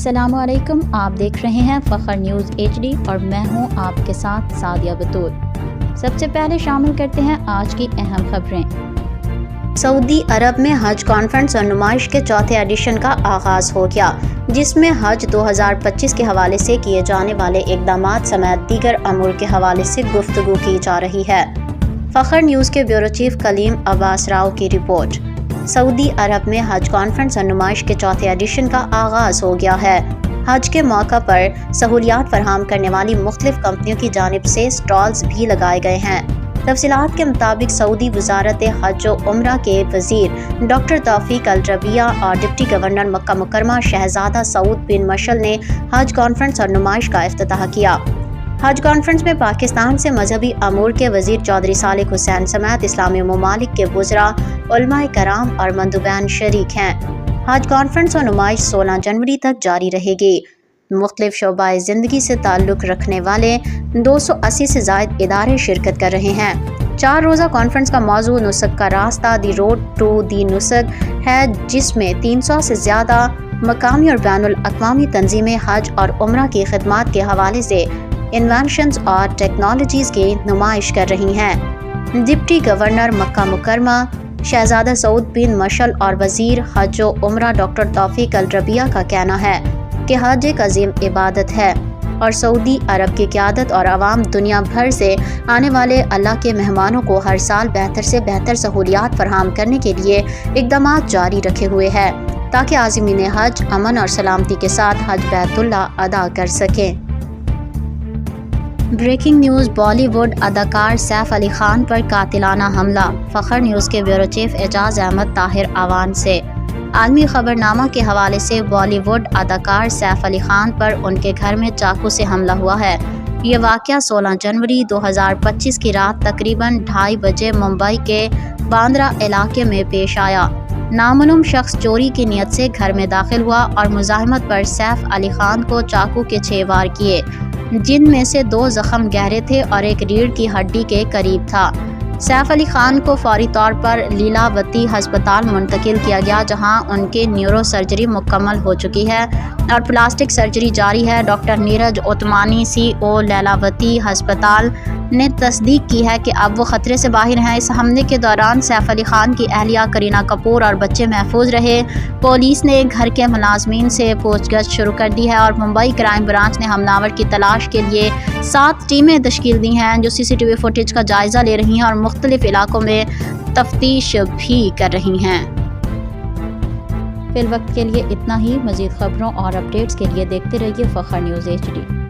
अस्सलामु अलैकुम। आप देख रहे हैं फ़ख्र न्यूज़ HD और मैं हूं आपके साथ सादिया बतूल। सबसे पहले शामिल करते हैं आज की अहम खबरें। सऊदी अरब में हज कॉन्फ्रेंस और नुमाइश के चौथे एडिशन का आगाज हो गया, जिसमें हज 2025 के हवाले से किए जाने वाले इक़दामात समेत दीगर अमूर के हवाले से गुफ्तगू की जा रही है। फ़ख्र न्यूज़ के ब्यूरो चीफ कलीम अब्बास राव की रिपोर्ट। सऊदी अरब में हज कॉन्फ्रेंस और नुमाइश के चौथे एडिशन का आगाज हो गया है। हज के मौका पर सहूलियात फराहम करने वाली मुख्तलिफ कंपनियों की जानिब से स्टॉल्स भी लगाए गए हैं। तफसीलात के मुताबिक सऊदी वज़ारत हज व उम्रा के वज़ीर डॉक्टर तौफीक अल रबिया और डिप्टी गवर्नर मक्का मुकरमा शहजादा सऊद बिन मशल ने हज कॉन्फ्रेंस और नुमाइश का इफ्तिताह किया। हज कॉन्फ्रेंस में पाकिस्तान से मजहबी अमूर के वज़ीर चौधरी सालिक हुसैन समेत इस्लामी ममालिक के बुज़रा, उलमाए कराम और मंदुबैन शरीक हैं। हज कॉन्फ्रेंस और नुमाइश 16 जनवरी तक जारी रहेगी। मुख्तलिफ शोबाए ज़िंदगी से ताल्लुक़ रखने वाले 280 से ज़ायद इदारे शिरकत कर रहे हैं। 4 रोज़ा कॉन्फ्रेंस का मौजू नुस्ख का रास्ता दी रोड टू दी नुस्ख है, जिसमें 300 से ज़्यादा मकामी और बैनुल अक़वामी तंजीमें हज और उम्रा की खिदमात के हवाले से इन्वेंशंस और टेक्नोलॉजीज़ की नुमाइश कर रही हैं। डिप्टी गवर्नर मक्का मुकरमा शहजादा सऊद बिन मशल और वज़ीर हज व उम्रा डॉक्टर तौफीक अल रबिया का कहना है कि हज एक अजीम इबादत है और सऊदी अरब की क़यादत और अवाम दुनिया भर से आने वाले अल्लाह के मेहमानों को हर साल बेहतर से बेहतर सहूलियात फराहम करने के लिए इक़दामात जारी रखे हुए है, ताकि आज़मीन हज अमन और सलामती के साथ हज बैतुल्लाह अदा कर सकें। Breaking news. बॉलीवुड अदाकार सैफ अली खान पर कातिलाना हमला। फ़ख्र न्यूज़ के ब्यूरो चीफ एजाज अहमद ताहिर आवान से आलमी खबरनामा के हवाले से बॉलीवुड अदाकार सैफ अली खान पर उनके घर में चाकू से हमला हुआ है। ये वाक़या 16 जनवरी 2025 की रात तकरीबन 2:30 बजे मुंबई के बांद्रा इलाके में पेश आया। नामालूम शख्स चोरी की नीयत से घर में दाखिल हुआ और मुज़ाहमत पर सैफ अली खान को चाकू के 6 वार किए, जिनमें से 2 ज़ख्म गहरे थे और एक रीढ़ की हड्डी के करीब था। सैफ अली खान को फौरी तौर पर लीलावती हस्पताल मुंतकिल किया गया, जहां उनकी न्यूरो सर्जरी मुकम्मल हो चुकी है और प्लास्टिक सर्जरी जारी है। डॉक्टर नीरज ओतमानी CEO लीलावती हस्पताल ने तस्दीक की है कि अब वो ख़तरे से बाहर हैं। इस हमले के दौरान सैफ अली खान की अहलिया करीना कपूर और बच्चे महफूज रहे। पुलिस ने घर के मुलाजमीन से पूछगछ शुरू कर दी है और मुंबई क्राइम ब्रांच ने हमलावर की तलाश के लिए 7 टीमें तश्कील दी हैं, जो CCTV फुटेज का जायज़ा ले रही हैं और मुख्तलिफ इलाकों में तफ्तीश भी कर रही हैं। फिल वक्त के लिए इतना ही। मज़ीद खबरों और अपडेट्स के लिए देखते रहिए फ़ख्र न्यूज़ HD।